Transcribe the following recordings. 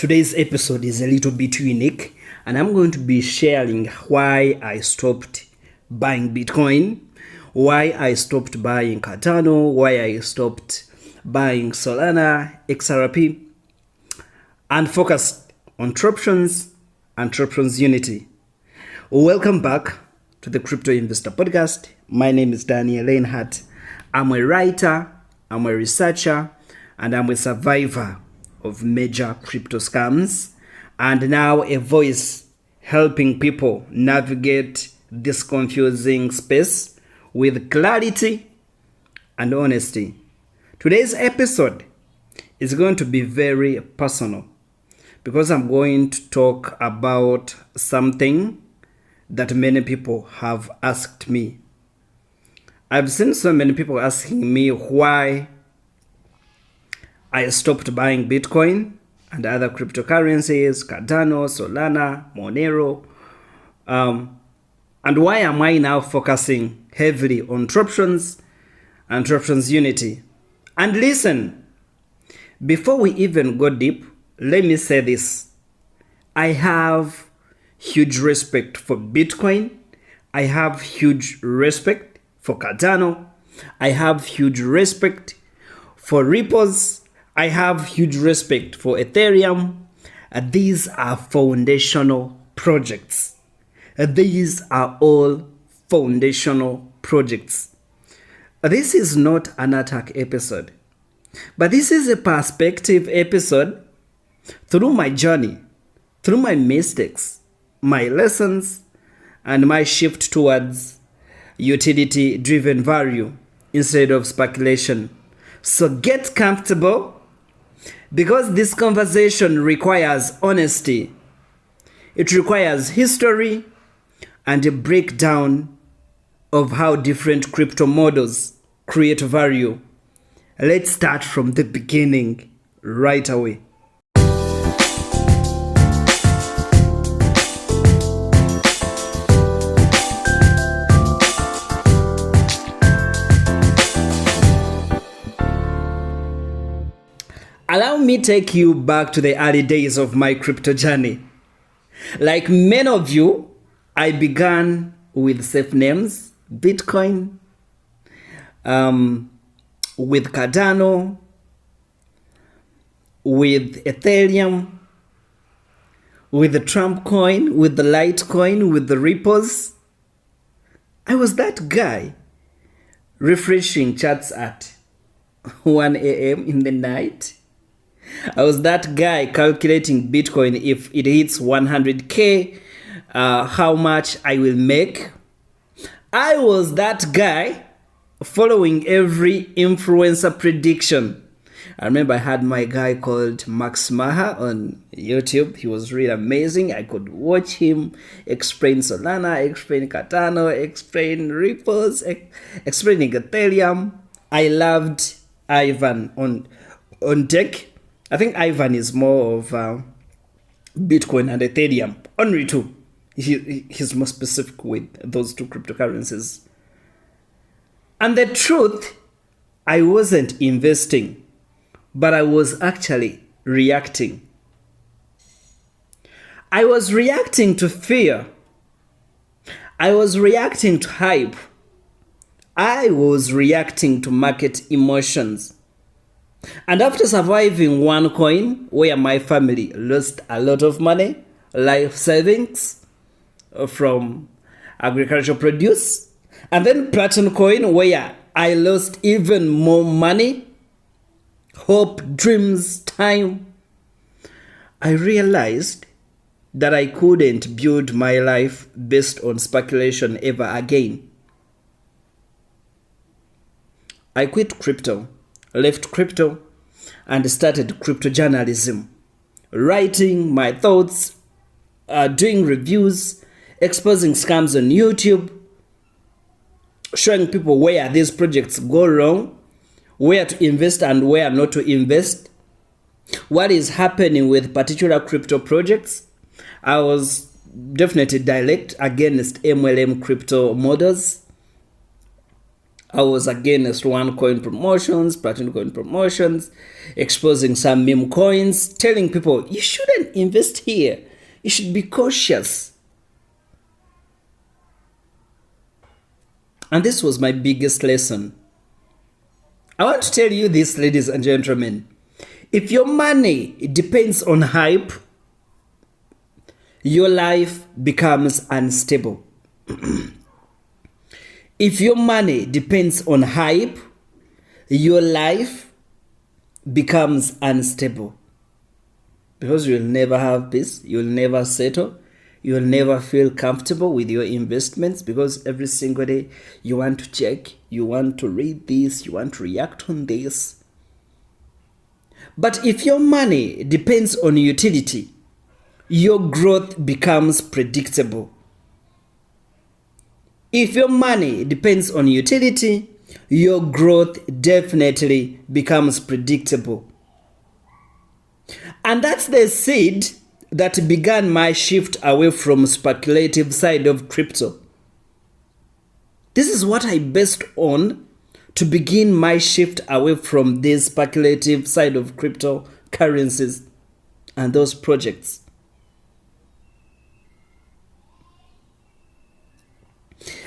Today's episode is a little bit unique, and I'm going to be sharing why I stopped buying Bitcoin, why I stopped buying Cardano, why I stopped buying Solana, XRP, and focused on Troptions and TroptionsUnity. Welcome back to the Crypto Investar Podcast. My name is Leinhardt. I'm a writer, I'm a researcher, and I'm a survivor of major crypto scams, and now a voice helping people navigate this confusing space with clarity and honesty. Today's episode is going to be very personal because I'm going to talk about something that many people have asked me. I've seen so many people asking me why I stopped buying Bitcoin and other cryptocurrencies, Cardano, Solana, Monero, and why am I now focusing heavily on Troptions and TroptionsUnity? And listen, before we even go deep, let me say this. I have huge respect for Bitcoin. I have huge respect for Cardano. I have huge respect for repos. I have huge respect for Ethereum. These are foundational projects. These are all foundational projects. This is not an attack episode, but this is a perspective episode through my journey, through my mistakes, my lessons, and my shift towards utility-driven value instead of speculation. So get comfortable, because this conversation requires honesty. It requires history and a breakdown of how different crypto models create value. Let's start from the beginning right away. Allow me take you back to the early days of my crypto journey. Like many of you, I began with safe names, Bitcoin, with Cardano, with Ethereum, with the Trump coin, with the Litecoin, with the repos. I was that guy refreshing charts at 1 a.m. in the night. I was that guy calculating Bitcoin if it hits 100K, how much I will make. I was that guy following every influencer prediction. I remember I had my guy called Max Maher on YouTube. He was really amazing. I could watch him explain Solana, explain Cardano, explain repos, explaining Ethereum. I loved Ivan on tech. I think Ivan is more of Bitcoin and Ethereum. Only two. He's more specific with those two cryptocurrencies. And the truth, I wasn't investing, but I was actually reacting. I was reacting to fear. I was reacting to hype. I was reacting to market emotions. And after surviving OneCoin, where my family lost a lot of money, life savings from agricultural produce, and then Platincoin, where I lost even more money, hope, dreams, time, I realized that I couldn't build my life based on speculation ever again. I quit crypto, left crypto, and started crypto journalism, writing my thoughts, doing reviews, exposing scams on YouTube, showing people where these projects go wrong, where to invest and where not to invest, what is happening with particular crypto projects. I was definitely direct against MLM crypto models. I was against OneCoin promotions, Platincoin promotions, exposing some meme coins, telling people, you shouldn't invest here. You should be cautious. And this was my biggest lesson. I want to tell you this, ladies and gentlemen. If your money depends on hype, your life becomes unstable. If your money depends on hype, your life becomes unstable. Because you'll never have peace, you'll never settle, you'll never feel comfortable with your investments, because every single day you want to check, you want to read this, you want to react on this. But if your money depends on utility, your growth becomes predictable. If your money depends on utility, your growth definitely becomes predictable. And that's the seed that began my shift away from speculative side of crypto. This is what I based on to begin my shift away from this speculative side of cryptocurrencies and those projects.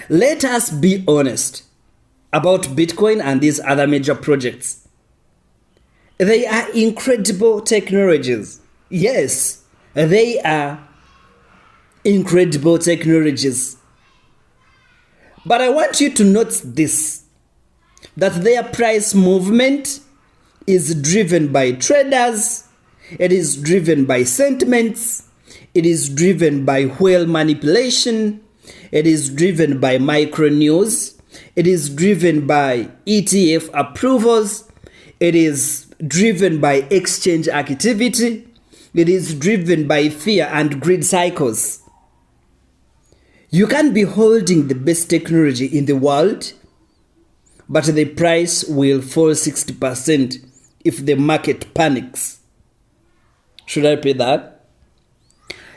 Let us be honest about Bitcoin and these other major projects. They are incredible technologies. Yes, they are incredible technologies. But I want you to note this, that their price movement is driven by traders, it is driven by sentiments, it is driven by whale manipulation, it is driven by micro news, it is driven by ETF approvals, it is driven by exchange activity, it is driven by fear and greed cycles. You can be holding the best technology in the world, but the price will fall 60% if the market panics. Should I repeat that?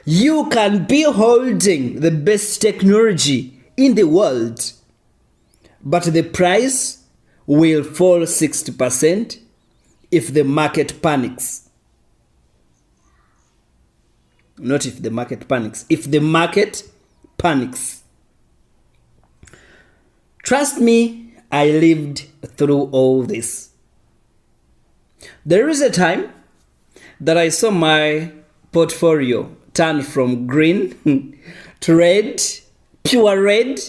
You can be holding the best technology in the world, but the price will fall 60% if the market panics. Not if the market panics. If the market panics. Trust me, I lived through all this. There is a time that I saw my portfolio turn from green to red, pure red,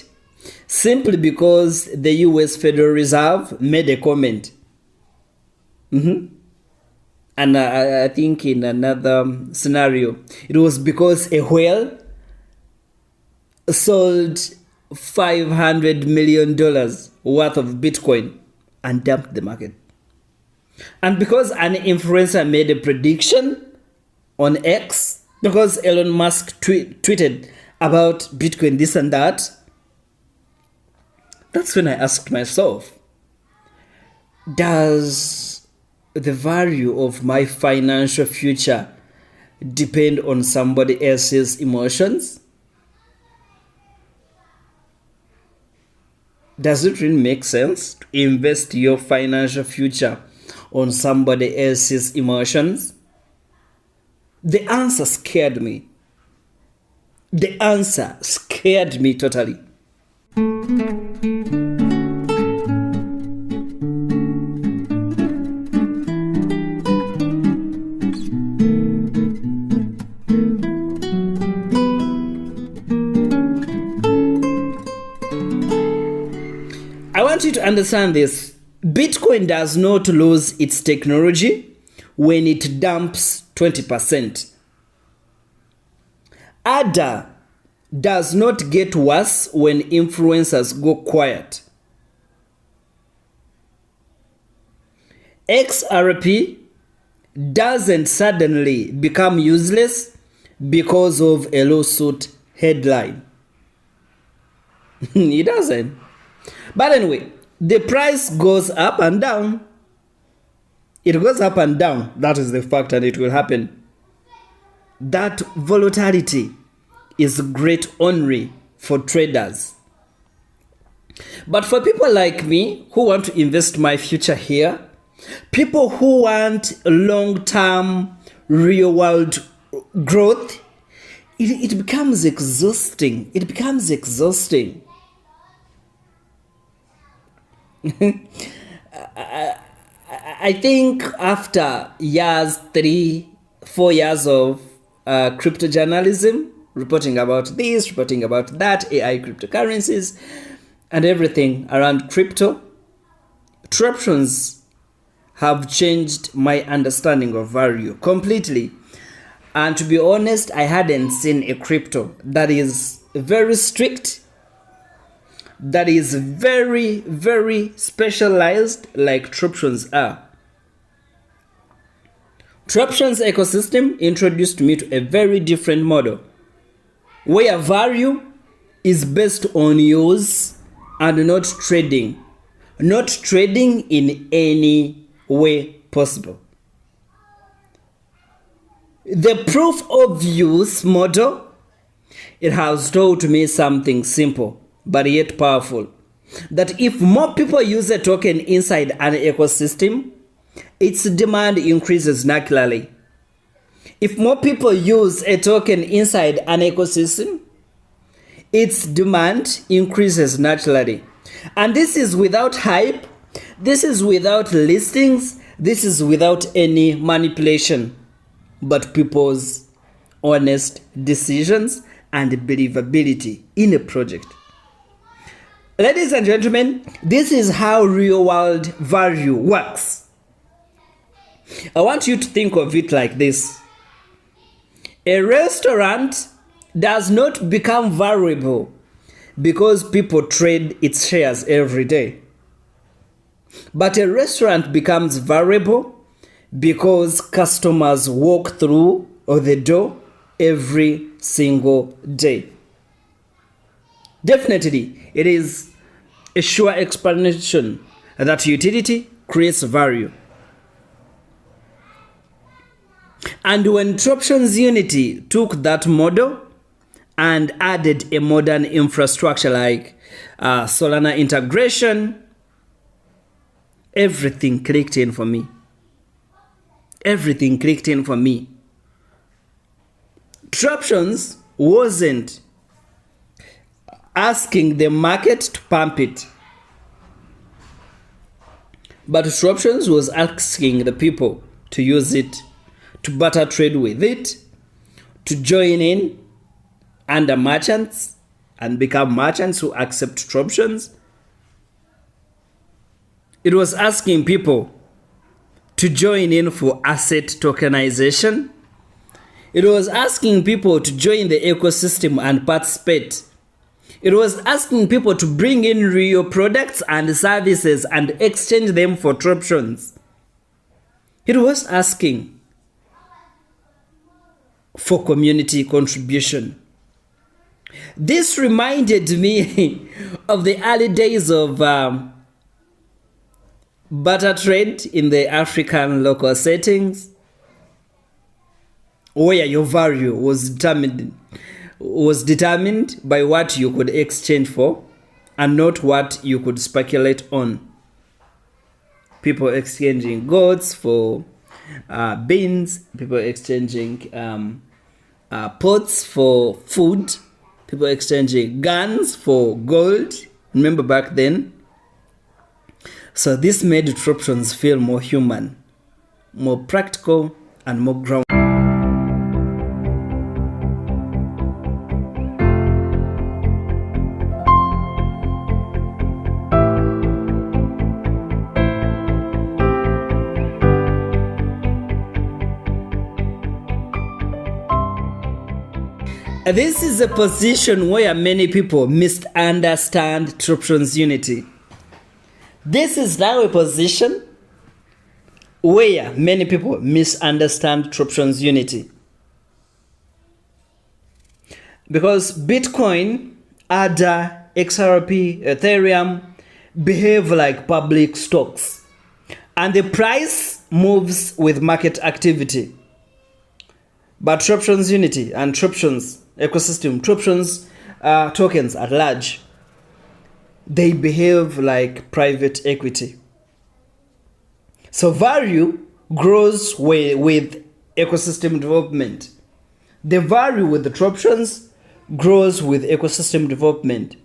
simply because the US Federal Reserve made a comment. And I think in another scenario, it was because a whale sold $500 million worth of Bitcoin and dumped the market. And because an influencer made a prediction on X, because Elon Musk tweeted about Bitcoin, this and that, that's when I asked myself, does the value of my financial future depend on somebody else's emotions? Does it really make sense to invest your financial future on somebody else's emotions? The answer scared me. The answer scared me totally. I want you to understand this. Bitcoin does not lose its technology when it dumps 20%. ADA does not get worse when influencers go quiet. XRP doesn't suddenly become useless because of a lawsuit headline. It doesn't. But anyway, the price goes up and down. It goes up and down. That is the fact, and it will happen. That volatility is great only for traders. But for people like me who want to invest my future here, people who want long-term real-world growth, it becomes exhausting. It becomes exhausting. I think after 3-4 years of crypto journalism, reporting about this, reporting about that, AI, cryptocurrencies, and everything around crypto, Troptions have changed my understanding of value completely. And to be honest, I hadn't seen a crypto that is very strict, that is very, very specialized like Troptions are. Troptions ecosystem introduced me to a very different model where value is based on use and not trading in any way possible. The proof of use model, it has told me something simple but yet powerful, that if more people use a token inside an ecosystem, its demand increases naturally. If more people use a token inside an ecosystem, its demand increases naturally. And this is without hype, this is without listings, this is without any manipulation, but people's honest decisions and believability in a project. Ladies and gentlemen, this is how real world value works. I want you to think of it like this. A restaurant does not become valuable because people trade its shares every day. But a restaurant becomes valuable because customers walk through the door every single day. Definitely, it is a sure explanation that utility creates value. And when TroptionsUnity took that model and added a modern infrastructure like Solana integration, everything clicked in for me. Everything clicked in for me. Troptions wasn't asking the market to pump it, but Troptions was asking the people to use it, to barter trade with it, to join in under merchants and become merchants who accept Troptions. It was asking people to join in for asset tokenization. It was asking people to join the ecosystem and participate. It was asking people to bring in real products and services and exchange them for Troptions. It was asking for community contribution. This reminded me of the early days of barter trade in the African local settings, where your value was determined by what you could exchange for and not what you could speculate on. People exchanging goats for beans, people exchanging pots for food, people exchanging guns for gold. Remember back then? So this made Troptions feel more human, more practical, and more grounded. This is a position where many people misunderstand TroptionsUnity. This is now a position where many people misunderstand TroptionsUnity. Because Bitcoin, ADA, XRP, Ethereum behave like public stocks, and the price moves with market activity. But TroptionsUnity and Troptions ecosystem, Troptions tokens at large, they behave like private equity. So value grows with ecosystem development. The value with the Troptions grows with ecosystem development.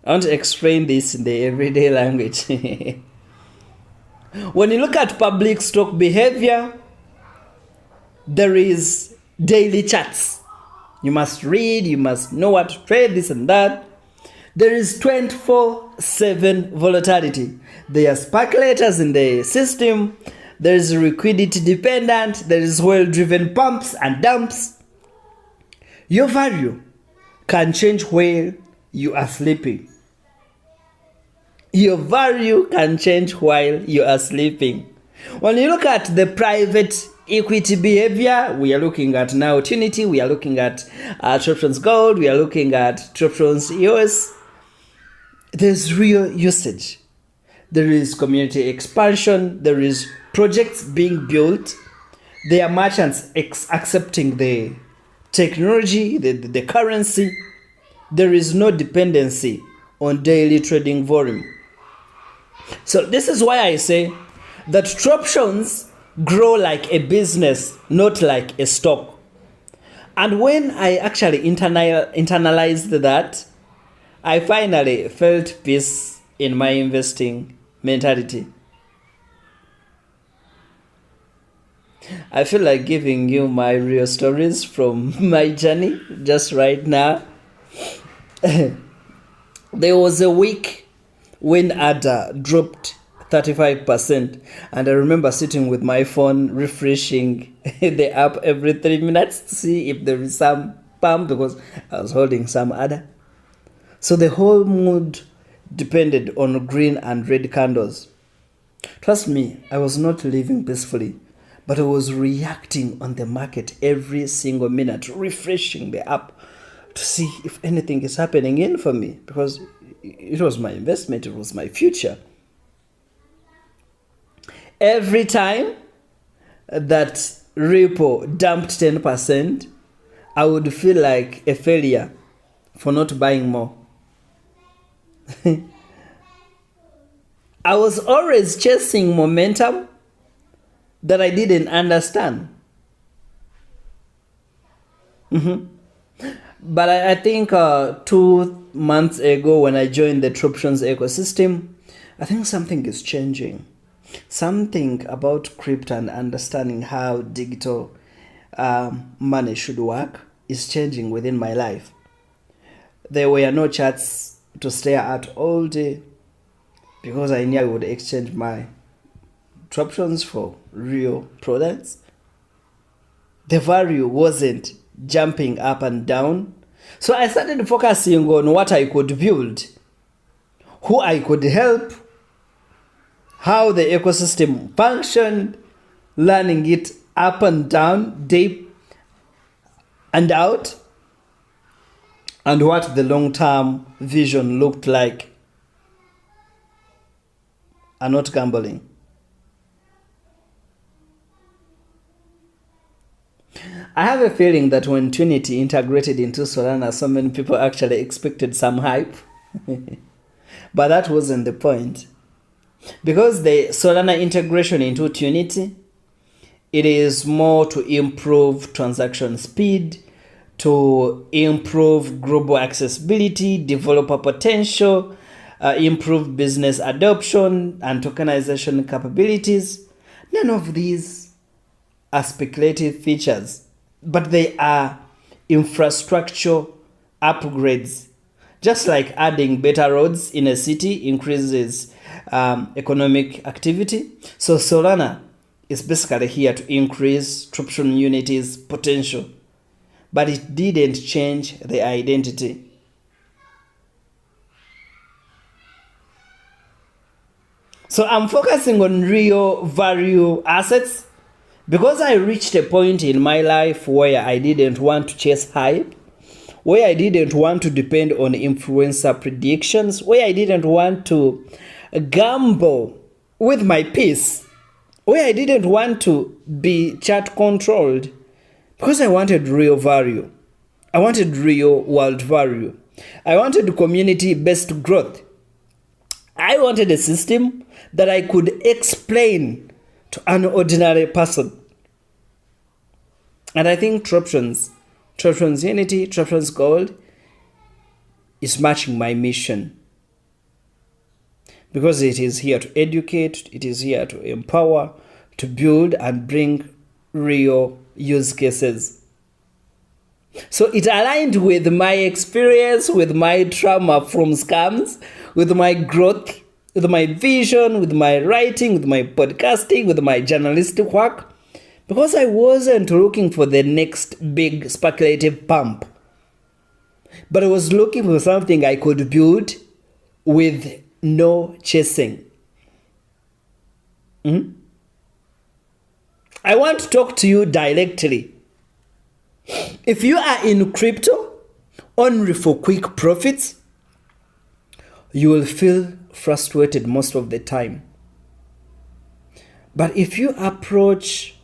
I want to explain this in the everyday language. When you look at public stock behavior, there is daily charts. You must read, you must know what to trade, this and that. There is 24/7 volatility. There are speculators in the system. There is liquidity dependent. There is oil-driven pumps and dumps. Your value can change while you are sleeping. Your value can change while you are sleeping. When you look at the private equity behavior, we are looking at now TUNIT, we are looking at Troptions Gold, we are looking at Troptions EOS. There's real usage. There is community expansion. There is projects being built. There are merchants accepting the technology, the currency. There is no dependency on daily trading volume. So this is why I say that Troptions grow like a business, not like a stock. And when I actually internalized that, I finally felt peace in my investing mentality. I feel like giving you my real stories from my journey just right now. There was a week when ADA dropped 35%, and I remember sitting with my phone refreshing the app every 3 minutes to see if there is some pump, because I was holding some ADA. So the whole mood depended on green and red candles. Trust me, I was not living peacefully, but I was reacting on the market every single minute, refreshing the app to see if anything is happening in for me, because it was my investment, it was my future. Every time that Ripple dumped 10%, I would feel like a failure for not buying more. I was always chasing momentum that I didn't understand. But I think 2 months ago when I joined the Troptions ecosystem, I think something is changing. Something about crypto and understanding how digital money should work is changing within my life. There were no charts to stare at all day because I knew I would exchange my Troptions for real products. The value wasn't jumping up and down. So I started focusing on what I could build, who I could help, how the ecosystem functioned, learning it up and down, deep and out, and what the long-term vision looked like, and not gambling. I have a feeling that when TUNIT integrated into Solana, so many people actually expected some hype. But that wasn't the point. Because the Solana integration into TUNIT, it is more to improve transaction speed, to improve global accessibility, developer potential, improve business adoption and tokenization capabilities. None of these are speculative features, but they are infrastructure upgrades. Just like adding better roads in a city increases economic activity, so Solana is basically here to increase TroptionsUnity's potential, but it didn't change the identity. So I'm focusing on real value assets because I reached a point in my life where I didn't want to chase hype, where I didn't want to depend on influencer predictions, where I didn't want to gamble with my peace, where I didn't want to be chat controlled, because I wanted real value. I wanted real world value. I wanted community-based growth. I wanted a system that I could explain to an ordinary person. And I think TroptionsUnity, Troptions Gold is matching my mission. Because it is here to educate, it is here to empower, to build and bring real use cases. So it aligned with my experience, with my trauma from scams, with my growth, with my vision, with my writing, with my podcasting, with my journalistic work. Because I wasn't looking for the next big speculative pump. But I was looking for something I could build with no chasing. I want to talk to you directly. If you are in crypto only for quick profits, you will feel frustrated most of the time. But if you approach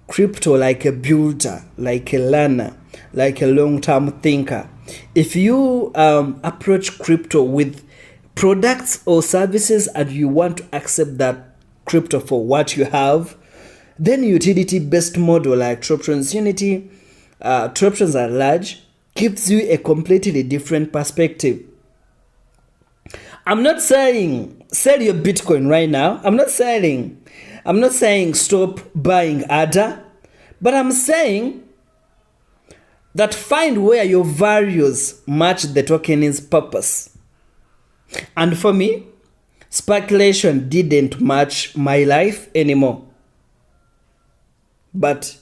crypto like a builder, like a learner, like a long-term thinker, if you approach crypto with products or services and you want to accept that crypto for what you have, then utility-based model like TroptionsUnity, Troptions at large, gives you a completely different perspective. I'm not saying sell your Bitcoin right now. I'm not saying stop buying ADA, but I'm saying that find where your values match the token's purpose. And for me, speculation didn't match my life anymore, but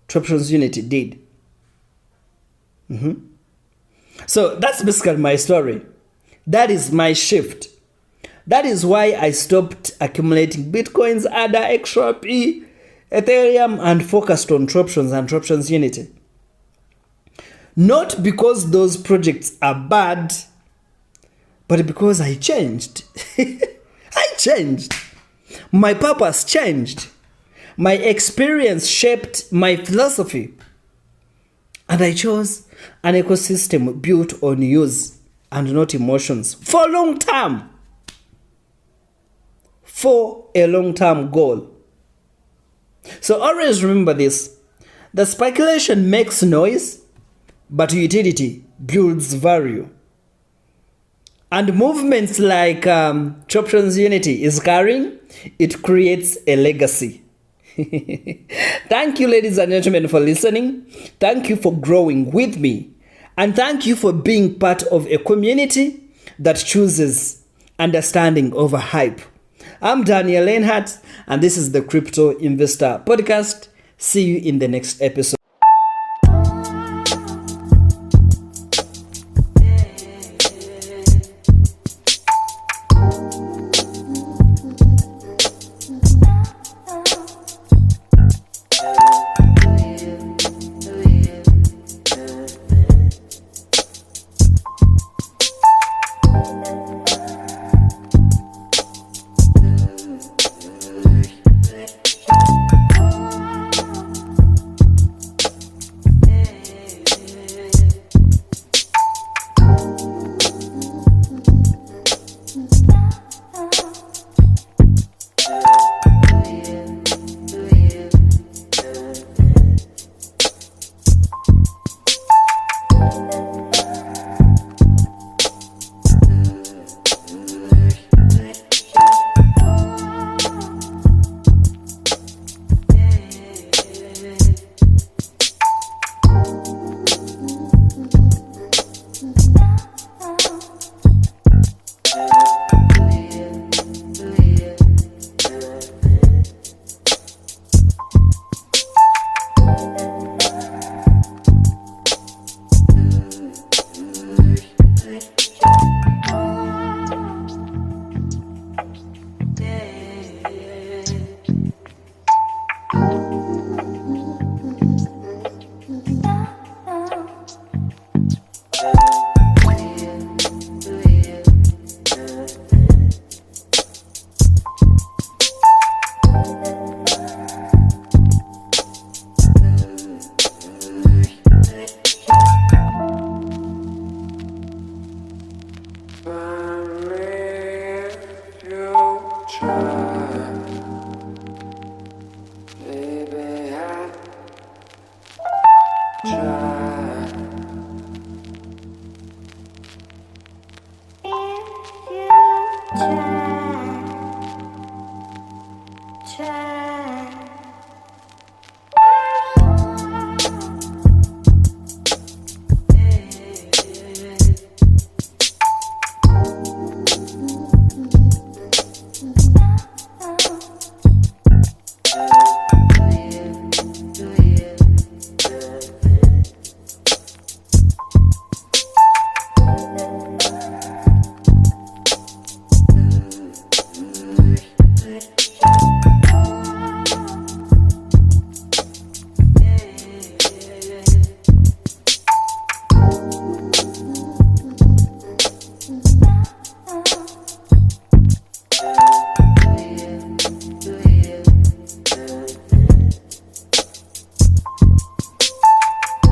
TroptionsUnity did. So that's basically my story. That is my shift. That is why I stopped accumulating Bitcoins, ADA, XRP, Ethereum, and focused on Troptions and TroptionsUnity. Not because those projects are bad, but because I changed. I changed. My purpose changed. My experience shaped my philosophy. And I chose an ecosystem built on use and not emotions for a long term. For a long-term goal. So always remember this. The speculation makes noise, but utility builds value. And movements like TroptionsUnity is carrying, it creates a legacy. Thank you, ladies and gentlemen, for listening. Thank you for growing with me. And thank you for being part of a community that chooses understanding over hype. I'm Daniel Leinhardt, and this is the Crypto Investar Podcast. See you in the next episode.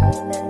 Troptions.